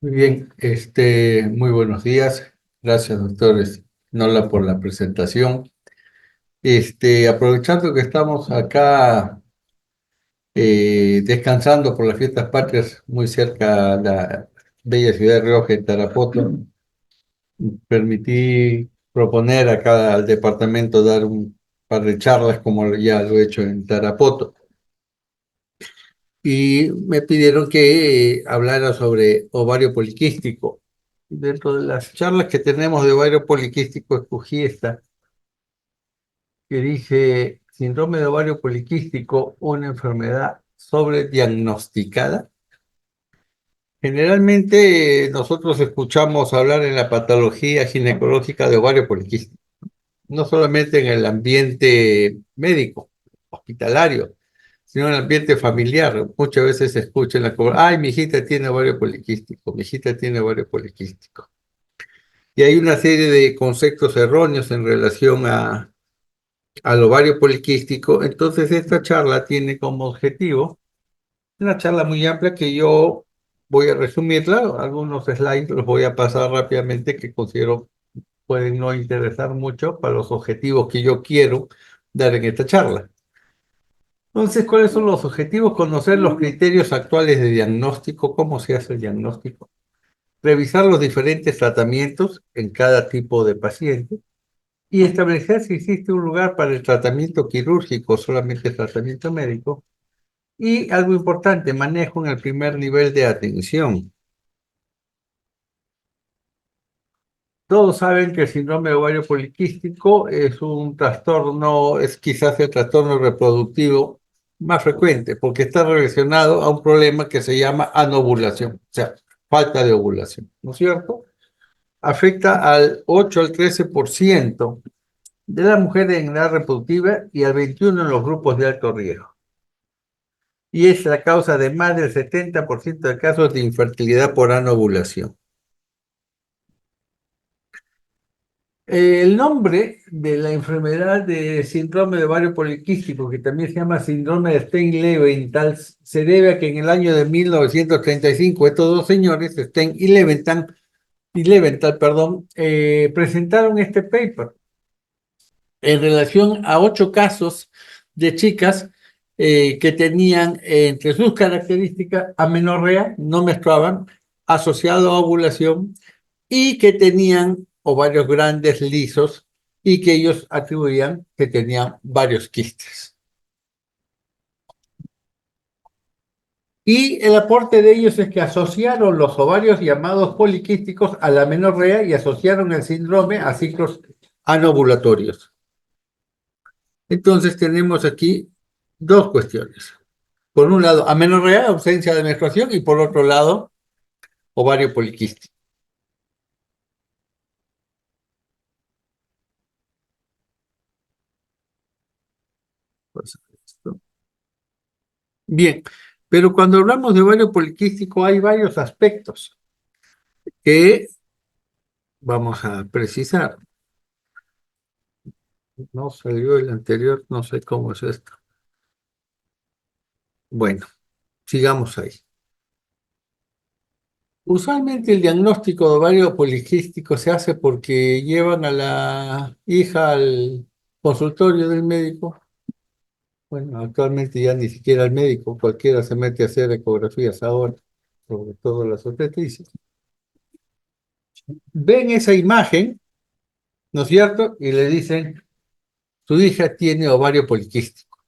Muy bien, muy buenos días. Gracias, doctores Nola, por la presentación. Aprovechando que estamos acá descansando por las fiestas patrias muy cerca de la bella ciudad de Rioja, en Tarapoto, permití proponer acá al departamento dar un par de charlas como ya lo he hecho en Tarapoto. Y me pidieron que hablara sobre ovario poliquístico. Dentro de las charlas que tenemos de ovario poliquístico, escogí esta, que dice síndrome de ovario poliquístico, una enfermedad sobrediagnosticada. Generalmente nosotros escuchamos hablar en la patología ginecológica de ovario poliquístico, no solamente en el ambiente médico, hospitalario, sino en el ambiente familiar. Muchas veces se escucha en la ay, mi hijita tiene ovario poliquístico, mi hijita tiene ovario poliquístico. Y hay una serie de conceptos erróneos en relación al ovario poliquístico. Entonces, esta charla tiene como objetivo una charla muy amplia que yo voy a resumirla. Algunos slides los voy a pasar rápidamente que considero pueden no interesar mucho para los objetivos que yo quiero dar en esta charla. Entonces, ¿cuáles son los objetivos? Conocer los criterios actuales de diagnóstico, cómo se hace el diagnóstico, revisar los diferentes tratamientos en cada tipo de paciente y establecer si existe un lugar para el tratamiento quirúrgico, solamente el tratamiento médico, y algo importante, manejo en el primer nivel de atención. Todos saben que el síndrome de ovario poliquístico es un trastorno, es quizás el trastorno reproductivo más frecuente, porque está relacionado a un problema que se llama anovulación, o sea, falta de ovulación, ¿no es cierto? Afecta al 8 al 13% de las mujeres en edad reproductiva y al 21% en los grupos de alto riesgo. Y es la causa de más del 70% de casos de infertilidad por anovulación. El nombre de la enfermedad de síndrome de ovario poliquístico, que también se llama síndrome de Stein-Leventhal, se debe a que en el año de 1935 estos dos señores, Stein y Leventhal, perdón, presentaron este paper en relación a 8 casos de chicas que tenían entre sus características amenorrea, no menstruaban, asociado a ovulación y que tenían ovarios grandes, lisos, y que ellos atribuían que tenían varios quistes. Y el aporte de ellos es que asociaron los ovarios llamados poliquísticos a la amenorrea y asociaron el síndrome a ciclos anovulatorios. Entonces tenemos aquí dos cuestiones. Por un lado, amenorrea, ausencia de menstruación, y por otro lado, ovario poliquístico. Bien, pero cuando hablamos de ovario poliquístico hay varios aspectos que vamos a precisar. No salió el anterior, no sé cómo es esto. Bueno, sigamos ahí. Usualmente el diagnóstico de ovario poliquístico se hace porque llevan a la hija al consultorio del médico. Bueno, actualmente ya ni siquiera el médico, cualquiera se mete a hacer ecografías ahora, sobre todo las obstetricias. Ven esa imagen, ¿no es cierto? Y le dicen, su hija tiene ovario poliquístico.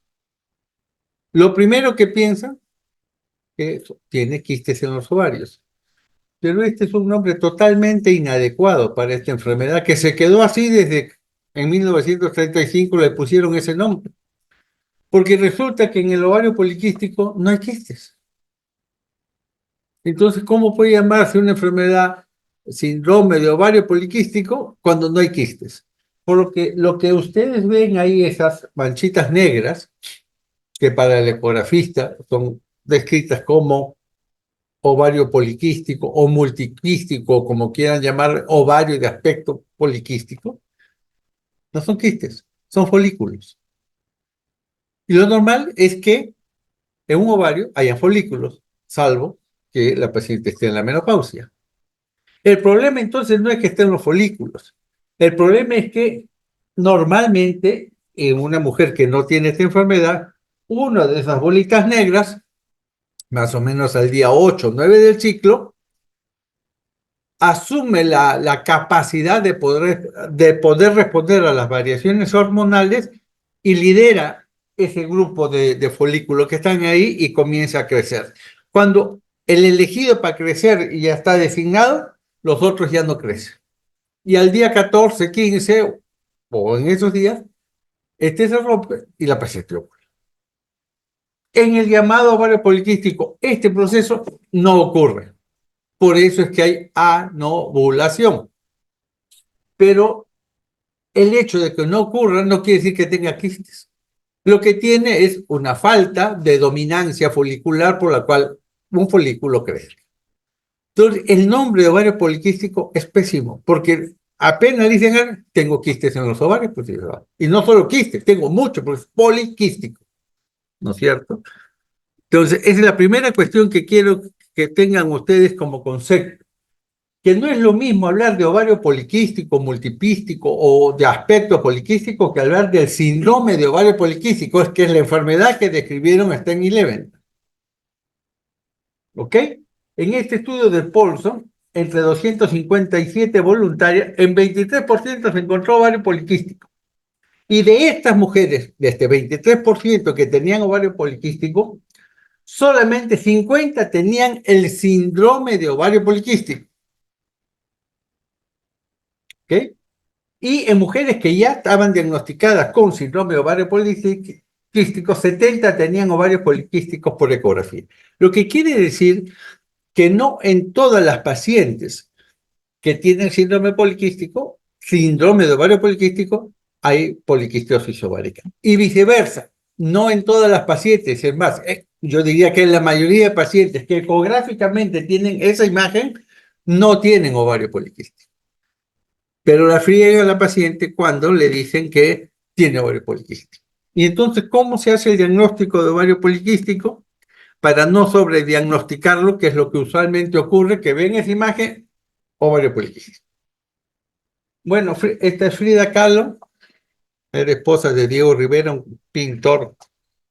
Lo primero que piensan es que tiene quistes en los ovarios. Pero este es un nombre totalmente inadecuado para esta enfermedad, que se quedó así desde en 1935 le pusieron ese nombre. Porque resulta que en el ovario poliquístico no hay quistes. Entonces, ¿cómo puede llamarse una enfermedad síndrome de ovario poliquístico cuando no hay quistes? Por lo que ustedes ven ahí, esas manchitas negras, que para el ecografista son descritas como ovario poliquístico o multiquístico, como quieran llamar, ovario de aspecto poliquístico, no son quistes, son folículos. Y lo normal es que en un ovario hayan folículos, salvo que la paciente esté en la menopausia. El problema entonces no es que estén los folículos. El problema es que normalmente en una mujer que no tiene esta enfermedad, una de esas bolitas negras, más o menos al día 8 o 9 del ciclo, asume la capacidad de poder responder a las variaciones hormonales y lidera ese grupo de folículos que están ahí y comienza a crecer. Cuando el elegido para crecer ya está designado, los otros ya no crecen. Y al día 14, 15 o en esos días, este se rompe y la paciente ocurre. En el llamado ovario poliquístico, este proceso no ocurre. Por eso es que hay anovulación. Pero el hecho de que no ocurra no quiere decir que tenga quistes. Lo que tiene es una falta de dominancia folicular por la cual un folículo crece. Entonces, el nombre de ovario poliquístico es pésimo, porque apenas dicen, tengo quistes en los ovarios, pues, y no solo quistes, tengo mucho, porque es poliquístico, ¿no es cierto? Entonces, esa es la primera cuestión que quiero que tengan ustedes como concepto, que no es lo mismo hablar de ovario poliquístico, multipístico o de aspecto poliquístico que hablar del síndrome de ovario poliquístico, es que es la enfermedad que describieron hasta en Eleven. ¿Ok? En este estudio de Paulson, entre 257 voluntarias, en 23% se encontró ovario poliquístico. Y de estas mujeres, de este 23% que tenían ovario poliquístico, solamente 50 tenían el síndrome de ovario poliquístico. ¿Ok? Y en mujeres que ya estaban diagnosticadas con síndrome de ovario poliquístico, 70 tenían ovarios poliquísticos por ecografía. Lo que quiere decir que no en todas las pacientes que tienen síndrome de ovario poliquístico, hay poliquistosis ovárica. Y viceversa, no en todas las pacientes, es más, yo diría que en la mayoría de pacientes que ecográficamente tienen esa imagen, no tienen ovario poliquístico. Pero la friega a la paciente cuando le dicen que tiene ovario poliquístico. Y entonces, ¿cómo se hace el diagnóstico de ovario poliquístico? Para no sobrediagnosticarlo, que es lo que usualmente ocurre, que ven esa imagen, ovario poliquístico. Bueno, esta es Frida Kahlo, era esposa de Diego Rivera, un pintor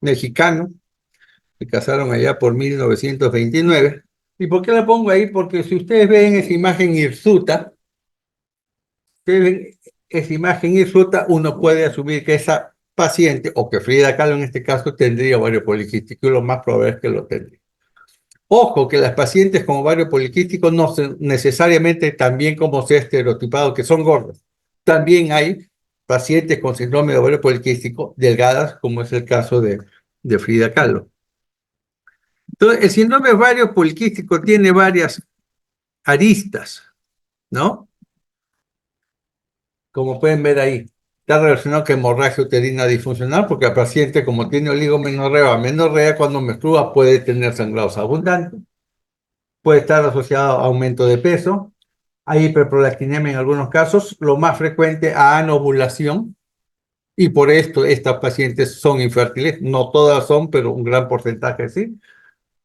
mexicano. Se casaron allá por 1929. ¿Y por qué la pongo ahí? Porque si ustedes ven esa imagen hirsuta, uno puede asumir que esa paciente, o que Frida Kahlo en este caso, tendría ovario poliquístico, y lo más probable es que lo tendría. Ojo, que las pacientes con ovario poliquístico no son necesariamente también como se ha estereotipado que son gordas. También hay pacientes con síndrome de ovario poliquístico delgadas, como es el caso de Frida Kahlo. Entonces, el síndrome de ovario poliquístico tiene varias aristas, ¿no? Como pueden ver ahí, está relacionado con hemorragia uterina disfuncional, porque el paciente, como tiene oligomenorrea o amenorrea, cuando menstrua puede tener sangrados abundantes, puede estar asociado a aumento de peso, hay hiperprolactinemia en algunos casos, lo más frecuente a anovulación, y por esto estas pacientes son infértiles, no todas son, pero un gran porcentaje sí,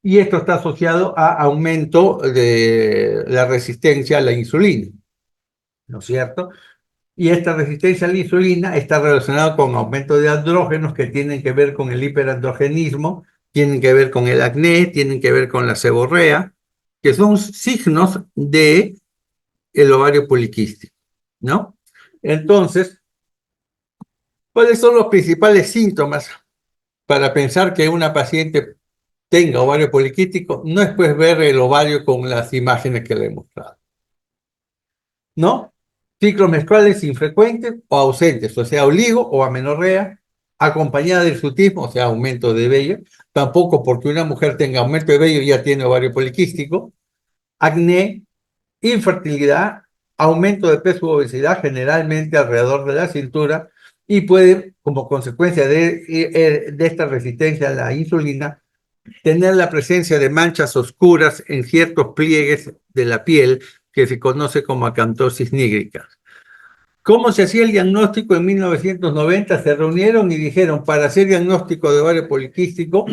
y esto está asociado a aumento de la resistencia a la insulina, ¿no es cierto? Y esta resistencia a la insulina está relacionada con aumento de andrógenos que tienen que ver con el hiperandrogenismo, tienen que ver con el acné, tienen que ver con la seborrea, que son signos de el ovario poliquístico, ¿no? Entonces, ¿cuáles son los principales síntomas para pensar que una paciente tenga ovario poliquístico? No es pues ver el ovario con las imágenes que le he mostrado, ¿no? Ciclos menstruales infrecuentes o ausentes, o sea, oligo o amenorrea, acompañada de hirsutismo, o sea, aumento de vello. Tampoco porque una mujer tenga aumento de vello ya tiene ovario poliquístico. Acné, infertilidad, aumento de peso u obesidad, generalmente alrededor de la cintura, y puede, como consecuencia de esta resistencia a la insulina, tener la presencia de manchas oscuras en ciertos pliegues de la piel que se conoce como acantosis nígrica. ¿Cómo se hacía el diagnóstico en 1990? Se reunieron y dijeron, para hacer diagnóstico de ovario poliquístico,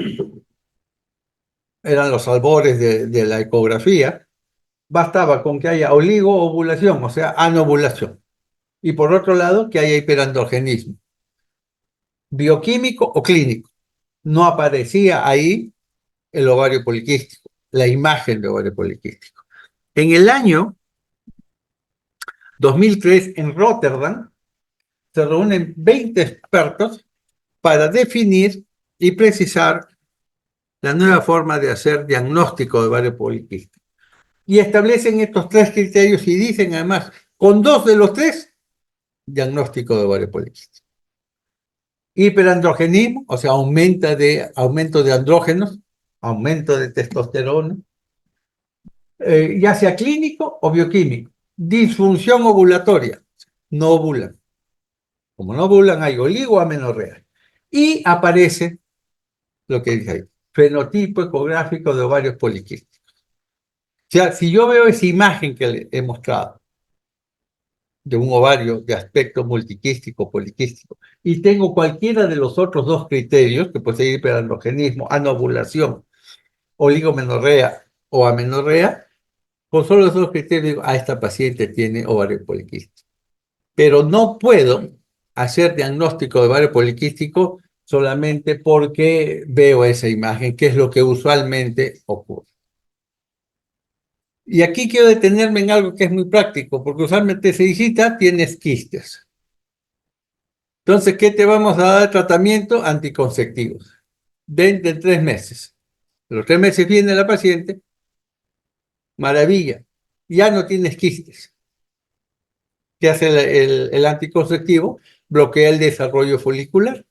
eran los albores de la ecografía, bastaba con que haya oligoovulación, o sea, anovulación. Y por otro lado, que haya hiperandrogenismo, bioquímico o clínico. No aparecía ahí el ovario poliquístico, la imagen de ovario poliquístico. En el año 2003, en Rotterdam, se reúnen 20 expertos para definir y precisar la nueva forma de hacer diagnóstico de ovario poliquístico. Y establecen estos tres criterios y dicen además, con dos de los tres, diagnóstico de ovario poliquístico. Hiperandrogenismo, o sea, aumento de andrógenos, aumento de testosterona, ya sea clínico o bioquímico. Disfunción ovulatoria, no ovulan. Como no ovulan, hay oligoamenorrea. Y aparece lo que dice ahí, fenotipo ecográfico de ovarios poliquísticos. O sea, si yo veo esa imagen que le he mostrado de un ovario de aspecto multiquístico, poliquístico, y tengo cualquiera de los otros dos criterios, que puede ser hiperandrogenismo, anovulación, oligomenorrea o amenorrea, con solo esos dos criterios digo, esta paciente tiene ovario poliquístico. Pero no puedo hacer diagnóstico de ovario poliquístico solamente porque veo esa imagen, que es lo que usualmente ocurre. Y aquí quiero detenerme en algo que es muy práctico, porque usualmente se digita, tienes quistes. Entonces, ¿qué te vamos a dar de tratamiento? Anticonceptivos. De 3 meses. Los 3 meses viene la paciente, maravilla, ya no tienes quistes. ¿Qué hace el anticonceptivo? Bloquea el desarrollo folicular.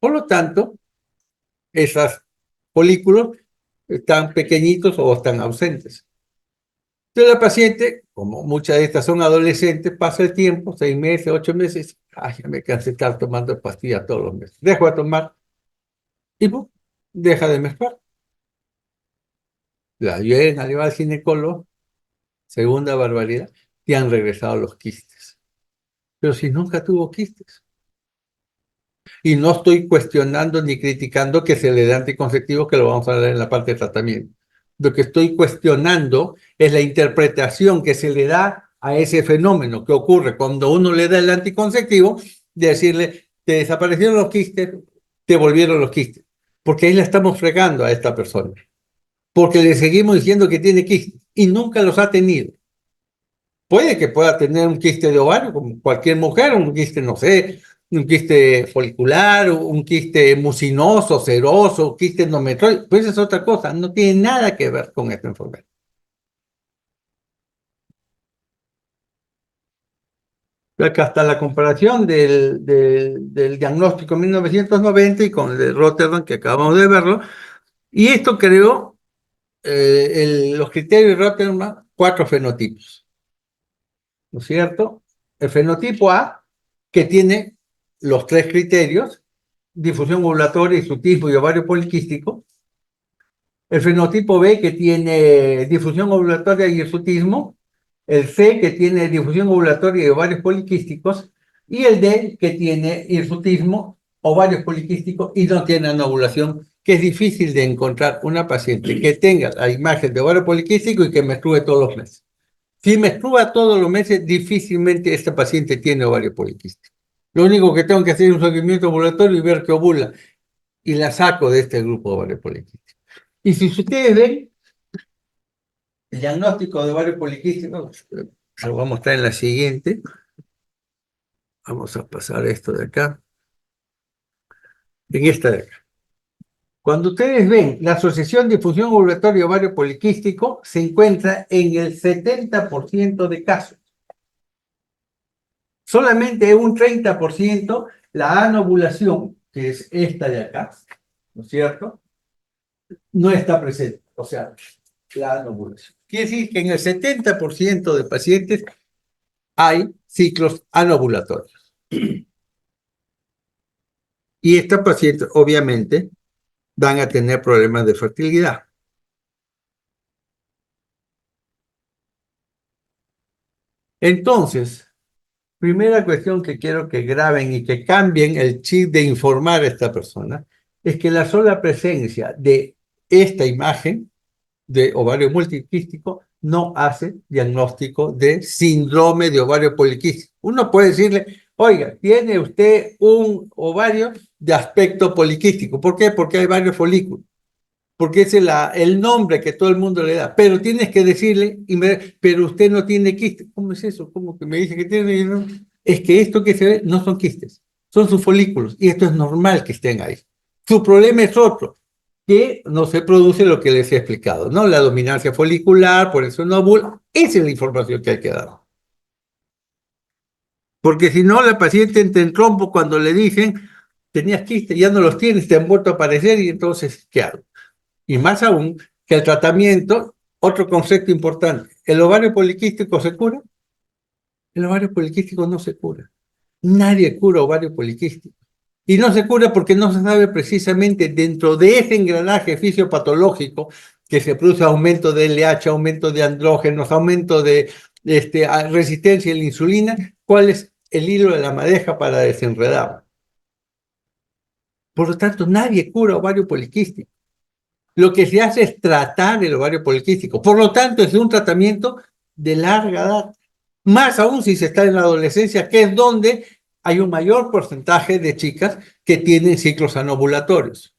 Por lo tanto, esos folículos están pequeñitos o están ausentes. Entonces la paciente, como muchas de estas son adolescentes, pasa el tiempo, 6 meses, 8 meses, ya me cansé de estar tomando pastillas todos los meses. Dejo de tomar y ¡pum! Deja de menstruar. La llevan, le va al ginecólogo, segunda barbaridad, te han regresado los quistes. Pero si nunca tuvo quistes. Y no estoy cuestionando ni criticando que se le dé anticonceptivos, que lo vamos a ver en la parte de tratamiento. Lo que estoy cuestionando es la interpretación que se le da a ese fenómeno que ocurre cuando uno le da el anticonceptivo, de decirle, te desaparecieron los quistes, te volvieron los quistes. Porque ahí la estamos fregando a esta persona. Porque le seguimos diciendo que tiene quistes y nunca los ha tenido. Puede que pueda tener un quiste de ovario, como cualquier mujer, un quiste, no sé, un quiste folicular, un quiste mucinoso, seroso, un quiste endometrioide, pues es otra cosa, no tiene nada que ver con esta enfermedad. Acá está la comparación del diagnóstico en 1990 y con el de Rotterdam, que acabamos de verlo, y esto creó los criterios de Rotterdam, 4 fenotipos. ¿No es cierto? El fenotipo A, que tiene los tres criterios, difusión ovulatoria, hirsutismo y ovario poliquístico. El fenotipo B, que tiene difusión ovulatoria y hirsutismo. El C, que tiene difusión ovulatoria y ovarios poliquísticos. Y el D, que tiene hirsutismo, ovarios poliquísticos y no tiene anovulación, que es difícil de encontrar una paciente que tenga la imagen de ovario poliquístico y que menstrue todos los meses. Si menstrua todos los meses, difícilmente esta paciente tiene ovario poliquístico. Lo único que tengo que hacer es un seguimiento ovulatorio y ver que ovula. Y la saco de este grupo de ovario poliquístico. Y si ustedes ven, el diagnóstico de ovario poliquístico, lo vamos a mostrar en la siguiente. Vamos a pasar esto de acá. En esta de acá. Cuando ustedes ven la asociación difusión ovulatoria y ovario poliquístico, se encuentra en el 70% de casos. Solamente un 30% la anovulación, que es esta de acá, ¿no es cierto? No está presente, o sea, la anovulación. Quiere decir que en el 70% de pacientes hay ciclos anovulatorios. Y estos pacientes, obviamente, van a tener problemas de fertilidad. Entonces, primera cuestión que quiero que graben y que cambien el chip de informar a esta persona es que la sola presencia de esta imagen de ovario multiquístico no hace diagnóstico de síndrome de ovario poliquístico. Uno puede decirle, oiga, tiene usted un ovario de aspecto poliquístico. ¿Por qué? Porque hay varios folículos. Porque es el nombre que todo el mundo le da. Pero tienes que decirle, pero usted no tiene quistes. ¿Cómo es eso? ¿Cómo que me dice que tiene? No? Es que esto que se ve no son quistes, son sus folículos. Y esto es normal que estén ahí. Su problema es otro, que no se produce lo que les he explicado, ¿no? La dominancia folicular, por eso no ovula. Esa es la información que hay que dar. Porque si no, la paciente entra en trompo cuando le dicen, tenías quistes, ya no los tienes, te han vuelto a aparecer y entonces, ¿qué hago? Y más aún, que el tratamiento, otro concepto importante, ¿el ovario poliquístico se cura? El ovario poliquístico no se cura. Nadie cura ovario poliquístico. Y no se cura porque no se sabe precisamente dentro de ese engranaje fisiopatológico que se produce aumento de LH, aumento de andrógenos, aumento de resistencia a la insulina, cuál es el hilo de la madeja para desenredar. Por lo tanto, nadie cura ovario poliquístico. Lo que se hace es tratar el ovario poliquístico. Por lo tanto, es un tratamiento de larga data. Más aún si se está en la adolescencia, que es donde hay un mayor porcentaje de chicas que tienen ciclos anovulatorios.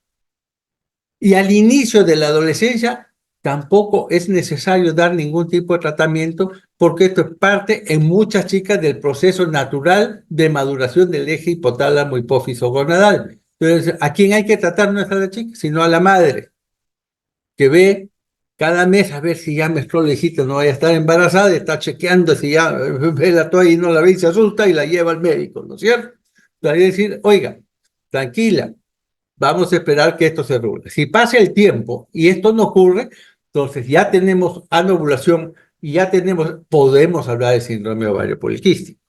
Y al inicio de la adolescencia tampoco es necesario dar ningún tipo de tratamiento porque esto es parte en muchas chicas del proceso natural de maduración del eje hipotálamo hipófiso gonadal. Entonces, ¿a quién hay que tratar? No es a la chica, sino a la madre que ve cada mes a ver si ya menstruó la hijita, no vaya a estar embarazada, y está chequeando si ya ve la toalla y no la ve y se asusta y la lleva al médico, ¿no es cierto? Para decir, oiga, tranquila, vamos a esperar que esto se regule. Si pasa el tiempo y esto no ocurre, entonces ya tenemos anovulación y ya podemos hablar de síndrome ovario poliquístico.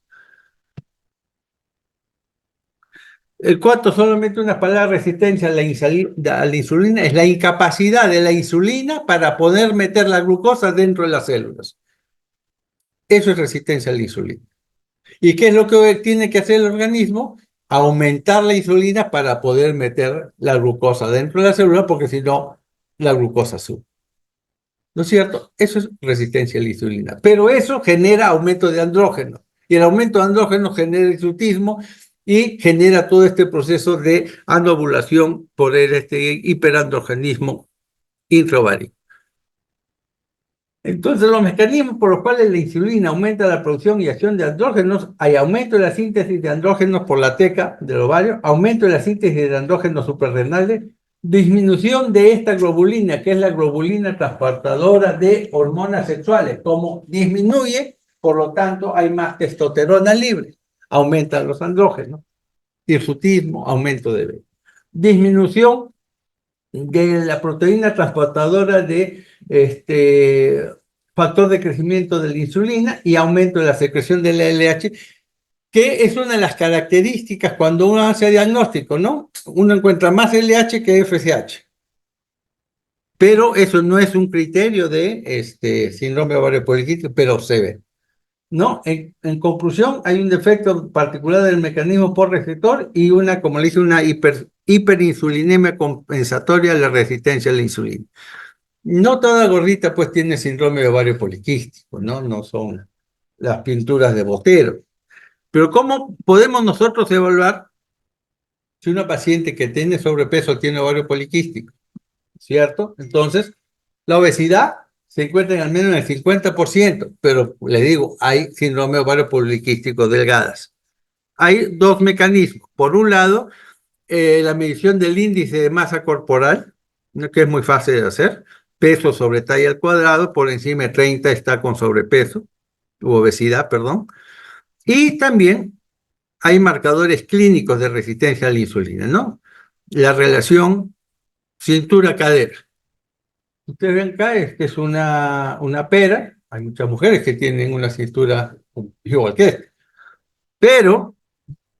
El cuarto, solamente una palabra, resistencia a la insulina, es la incapacidad de la insulina para poder meter la glucosa dentro de las células. Eso es resistencia a la insulina. ¿Y qué es lo que tiene que hacer el organismo? Aumentar la insulina para poder meter la glucosa dentro de la célula, porque si no, la glucosa sube. ¿No es cierto? Eso es resistencia a la insulina. Pero eso genera aumento de andrógeno. Y el aumento de andrógeno genera hirsutismo y genera todo este proceso de anovulación por este hiperandrogenismo intraovárico. Entonces, los mecanismos por los cuales la insulina aumenta la producción y acción de andrógenos, hay aumento de la síntesis de andrógenos por la teca del ovario, aumento de la síntesis de andrógenos suprarrenales, disminución de esta globulina, que es la globulina transportadora de hormonas sexuales. Como disminuye, por lo tanto, hay más testosterona libre, aumentan los andrógenos, hirsutismo, aumento de beta. Disminución de la proteína transportadora de factor de crecimiento de la insulina y aumento de la secreción del LH, que es una de las características cuando uno hace diagnóstico, ¿no? Uno encuentra más LH que FSH. Pero eso no es un criterio de síndrome ovario poliquístico, pero se ve. ¿No? En conclusión, hay un defecto particular del mecanismo por receptor y como le dice, una hiperinsulinemia compensatoria de la resistencia a la insulina. No toda gordita pues tiene síndrome de ovario poliquístico, ¿no? No son las pinturas de Botero. Pero ¿cómo podemos nosotros evaluar si una paciente que tiene sobrepeso tiene ovario poliquístico? ¿Cierto? Entonces, la obesidad se encuentra en al menos en el 50%, pero le digo, hay síndrome ovario poliquístico delgadas. Hay dos mecanismos. Por un lado, la medición del índice de masa corporal, ¿no? Que es muy fácil de hacer, peso sobre talla al cuadrado, por encima de 30 está con sobrepeso, u obesidad, perdón. Y también hay marcadores clínicos de resistencia a la insulina, ¿no? La relación cintura-cadera. Ustedes ven acá, que es una pera. Hay muchas mujeres que tienen una cintura igual que esta. Pero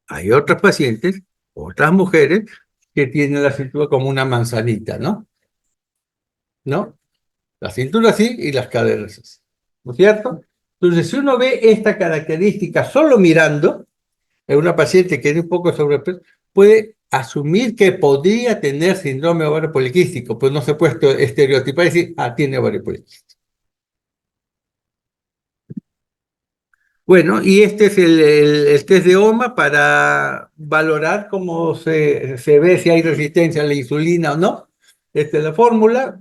hay otras pacientes, otras mujeres, que tienen la cintura como una manzanita, ¿no? ¿No? La cintura así y las caderas así. ¿No es cierto? Entonces, si uno ve esta característica solo mirando, en una paciente que tiene un poco de sobrepeso, puede asumir que podría tener síndrome ovario poliquístico, pues no se puede estereotipar y decir, tiene ovario poliquístico. Bueno, y este es el test de OMA para valorar cómo se ve si hay resistencia a la insulina o no. Esta es la fórmula,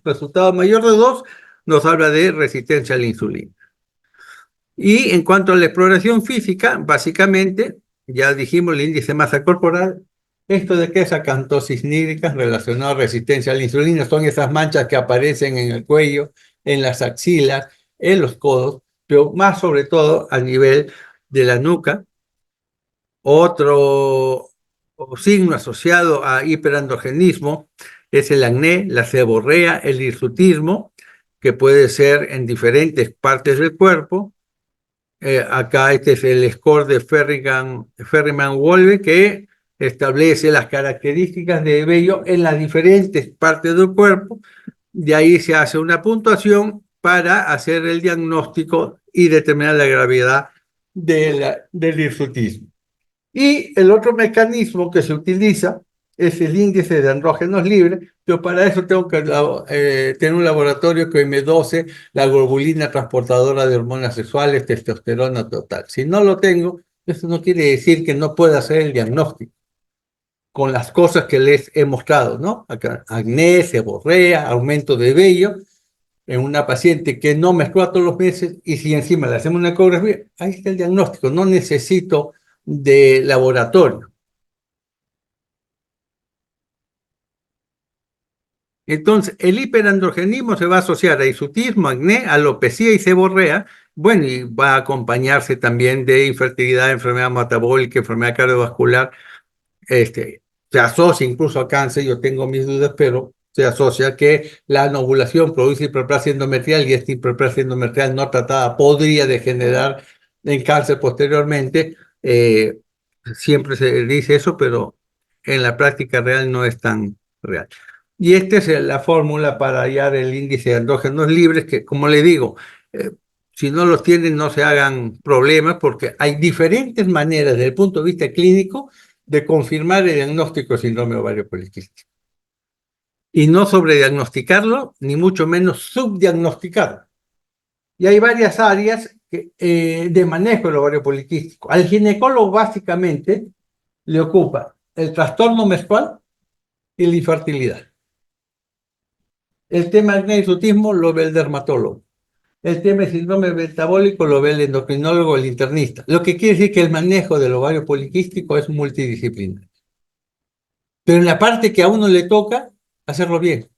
resultado mayor de 2 nos habla de resistencia a la insulina. Y en cuanto a la exploración física, básicamente, ya dijimos el índice de masa corporal, esto de que es acantosis nígrica relacionada a resistencia a la insulina, son esas manchas que aparecen en el cuello, en las axilas, en los codos, pero más sobre todo a nivel de la nuca. Otro signo asociado a hiperandrogenismo es el acné, la seborrea, el hirsutismo, que puede ser en diferentes partes del cuerpo. Acá este es el score de Ferriman-Wolve, que establece las características de vello en las diferentes partes del cuerpo. De ahí se hace una puntuación para hacer el diagnóstico y determinar la gravedad del hirsutismo. Y el otro mecanismo que se utiliza es el índice de andrógenos libres. Yo para eso tengo que tener un laboratorio que me dose la globulina transportadora de hormonas sexuales, testosterona total. Si no lo tengo, eso no quiere decir que no pueda hacer el diagnóstico con las cosas que les he mostrado, ¿no? Acá, acné, seborrea, aumento de vello en una paciente que no menstrua todos los meses, y si encima le hacemos una ecografía, ahí está el diagnóstico. No necesito de laboratorio. Entonces, el hiperandrogenismo se va a asociar a hirsutismo, acné, alopecia y seborrea. Bueno, y va a acompañarse también de infertilidad, enfermedad metabólica, enfermedad cardiovascular. Se asocia incluso a cáncer, yo tengo mis dudas, pero se asocia que la anovulación produce hiperplasia endometrial, y esta hiperplasia endometrial no tratada podría degenerar en cáncer posteriormente. Siempre se dice eso, pero en la práctica real no es tan real. Y esta es la fórmula para hallar el índice de andrógenos libres, que, como le digo, eh, si no los tienen, no se hagan problemas, porque hay diferentes maneras desde el punto de vista clínico de confirmar el diagnóstico de síndrome ovario poliquístico. Y no sobrediagnosticarlo, ni mucho menos subdiagnosticarlo. Y hay varias áreas de manejo del ovario poliquístico. Al ginecólogo básicamente le ocupa el trastorno menstrual y la infertilidad. El tema del hirsutismo lo ve el dermatólogo. El tema del síndrome metabólico lo ve el endocrinólogo, el internista. Lo que quiere decir que el manejo del ovario poliquístico es multidisciplinar. Pero en la parte que a uno le toca, hacerlo bien,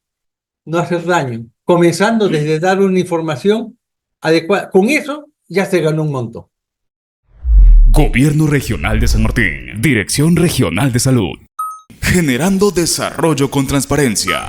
no hacer daño, comenzando desde dar una información adecuada. Con eso ya se ganó un montón. Gobierno Regional de San Martín, Dirección Regional de Salud. Generando desarrollo con transparencia.